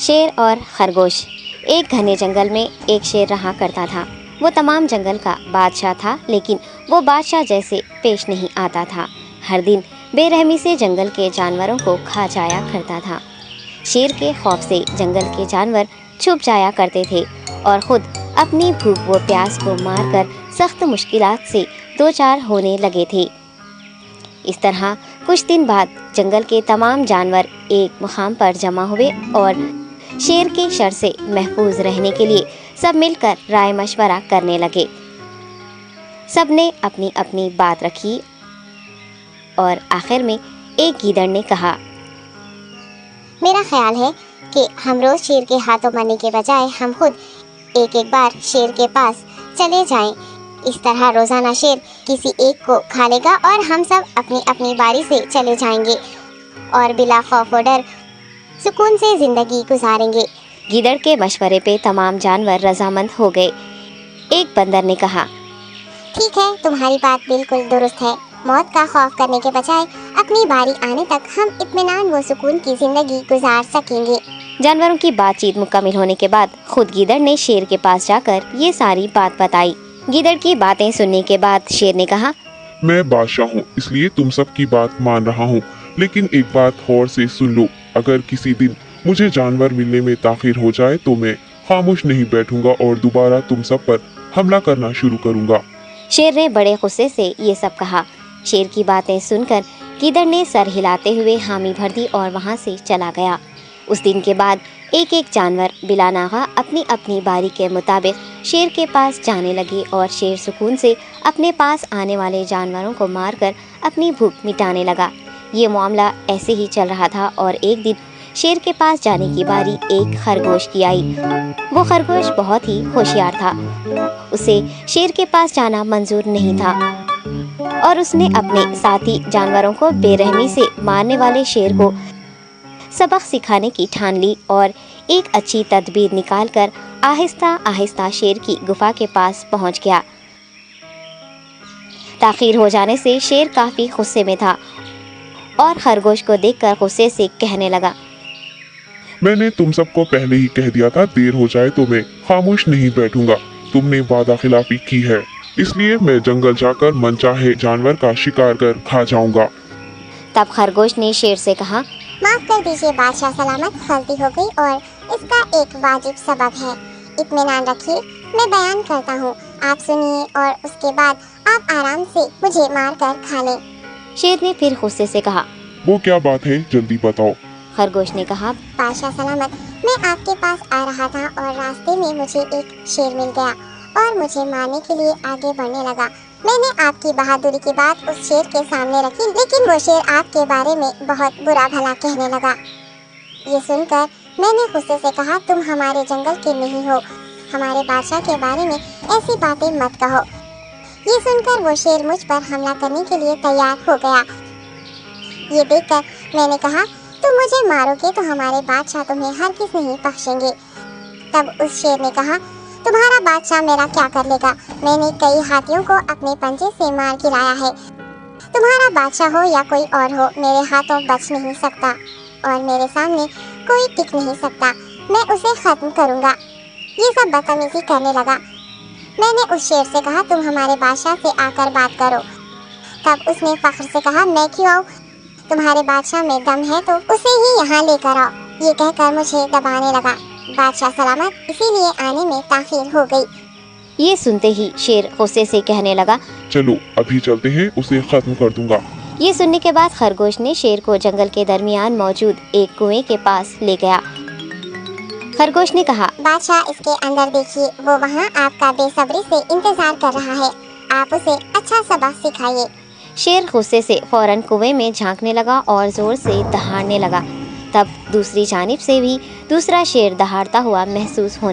شیر اور خرگوش۔ ایک گھنے جنگل میں ایک شیر رہا کرتا تھا۔ وہ تمام جنگل کا بادشاہ تھا، لیکن وہ بادشاہ جیسے پیش نہیں آتا تھا۔ ہر دن بے رحمی سے جنگل کے جانوروں کو کھا جایا کرتا تھا۔ شیر کے خوف سے جنگل کے جانور چھپ جایا کرتے تھے اور خود اپنی بھوک و پیاس کو مار کر سخت مشکلات سے دوچار ہونے لگے تھے۔ اس طرح کچھ دن بعد جنگل کے تمام جانور ایک مقام پر جمع ہوئے اور شیر کے شر سے محفوظ رہنے کے لیے سب مل کر رائے مشورہ کرنے لگے۔ سب نے اپنی اپنی بات رکھی اور آخر میں ایک گیدڑ نے کہا، میرا خیال ہے کہ ہم روز شیر کے ہاتھوں مرنے کے بجائے ہم خود ایک بار شیر کے پاس چلے جائیں۔ اس طرح روزانہ شیر کسی ایک کو کھا لے گا اور ہم سب اپنی اپنی باری سے چلے جائیں گے اور بلا خوف و ڈر سکون سے زندگی گزاریں گے۔ گیدڑ کے مشورے پہ تمام جانور رضامند ہو گئے۔ ایک بندر نے کہا، ٹھیک ہے، تمہاری بات بالکل درست ہے۔ موت کا خوف کرنے کے بجائے اپنی باری آنے تک ہم اطمینان و سکون کی زندگی گزار سکیں گے۔ جانوروں کی بات چیت مکمل ہونے کے بعد خود گیدڑ نے شیر کے پاس جا کر یہ ساری بات بتائی۔ گیدڑ کی باتیں سننے کے بعد شیر نے کہا، میں بادشاہ ہوں، اس لیے تم سب کی بات مان رہا ہوں، لیکن ایک بات غور سے سن لو۔ اگر کسی دن مجھے جانور ملنے میں تاخیر ہو جائے تو میں خاموش نہیں بیٹھوں گا اور دوبارہ تم سب پر حملہ کرنا شروع کروں گا۔ شیر نے بڑے غصے سے یہ سب کہا۔ شیر کی باتیں سن کر گیدڑ نے سر ہلاتے ہوئے حامی بھر دی اور وہاں سے چلا گیا۔ اس دن کے بعد ایک ایک جانور بلا ناغہ اپنی اپنی باری کے مطابق شیر کے پاس جانے لگے اور شیر سکون سے اپنے پاس آنے والے جانوروں کو مار کر اپنی بھوک مٹانے لگا۔ یہ معاملہ ایسے ہی چل رہا تھا اور ایک دن شیر کے پاس جانے کی باری ایک خرگوش کی آئی۔ وہ خرگوش بہت ہی ہوشیار تھا۔ اسے شیر کے پاس جانا منظور نہیں تھا اور اس نے اپنے ساتھی جانوروں کو بے رحمی سے مارنے والے شیر کو سبق سکھانے کی ٹھان لی اور ایک اچھی تدبیر نکال کر آہستہ آہستہ شیر کی گفا کے پاس پہنچ گیا۔ تاخیر ہو جانے سے شیر کافی غصے میں تھا اور خرگوش کو دیکھ کر غصے سے کہنے لگا، میں نے تم سب کو پہلے ہی کہہ دیا تھا، دیر ہو جائے تو میں خاموش نہیں بیٹھوں گا۔ تم نے وعدہ خلافی کی ہے، اس لیے میں جنگل جا کر من چاہے جانور کا شکار کر کھا جاؤں گا۔ تب خرگوش نے شیر سے کہا، معاف کر دیجیے بادشاہ سلامت، غلطی ہو گئی اور اس کا ایک واجب سبب ہے۔ اطمینان رکھیے، میں بیان کرتا ہوں، آپ سنیے اور اس کے بعد آپ آرام سے مجھے مار کر کھا لیں۔ شیر نے پھر غصے سے کہا، وہ کیا بات ہے، جلدی بتاؤ۔ خرگوش نے کہا، بادشاہ سلامت، میں آپ کے پاس آ رہا تھا اور راستے میں مجھے ایک شیر مل گیا اور مجھے مارنے کے لیے آگے بڑھنے لگا۔ میں نے آپ کی بہادری کی بات اس شیر کے سامنے رکھی، لیکن وہ شیر آپ کے بارے میں بہت برا بھلا کہنے لگا۔ یہ سن کر میں نے غصے سے کہا، تم ہمارے جنگل کے نہیں ہو، ہمارے بادشاہ کے بارے میں ایسی باتیں مت کہو۔ یہ سن کر وہ شیر مجھ پر حملہ کرنے کے لیے تیار ہو گیا۔ یہ دیکھ کر میں نے کہا، تم مجھے مارو گے تو ہمارے بادشاہ تمہیں ہرگز نہیں بخشیں گے۔ تب اس شیر نے کہا، تمہارا بادشاہ میرا کیا کر لے گا؟ میں نے کئی ہاتھیوں کو اپنے پنجے سے مار گرایا ہے۔ تمہارا بادشاہ ہو یا کوئی اور ہو، میرے ہاتھوں بچ نہیں سکتا اور میرے سامنے کوئی ٹک نہیں سکتا۔ میں اسے ختم کروں گا۔ یہ سب بدتمیزی کرنے لگا۔ میں نے اس شیر سے کہا، تم ہمارے بادشاہ سے آ کر بات کرو۔ تب اس نے فخر سے کہا، میں کیوں آؤں؟ تمہارے بادشاہ میں دم ہے تو اسے ہی یہاں لے کر آؤ۔ یہ کہہ کر مجھے دبانے لگا۔ بادشاہ سلامت، اسی لیے آنے میں تاخیر ہو گئی۔ یہ سنتے ہی شیر غصے سے کہنے لگا، چلو ابھی چلتے ہیں، اسے ختم کر دوں گا۔ یہ سننے کے بعد خرگوش نے شیر کو جنگل کے درمیان موجود ایک کنویں کے پاس لے گیا۔ خرگوش نے کہا، بادشاہ اس کے اندر دیکھیے، وہ وہاں آپ کا بے صبری سے انتظار کر رہا ہے، آپ اسے اچھا سبق سکھائیے۔ شیر غصے سے فوراً کنویں میں جھانکنے لگا اور زور سے دہاڑنے لگا۔ تب دوسری جانب سے بھی دوسرا شیر دہاڑتا ہوا محسوس ہونے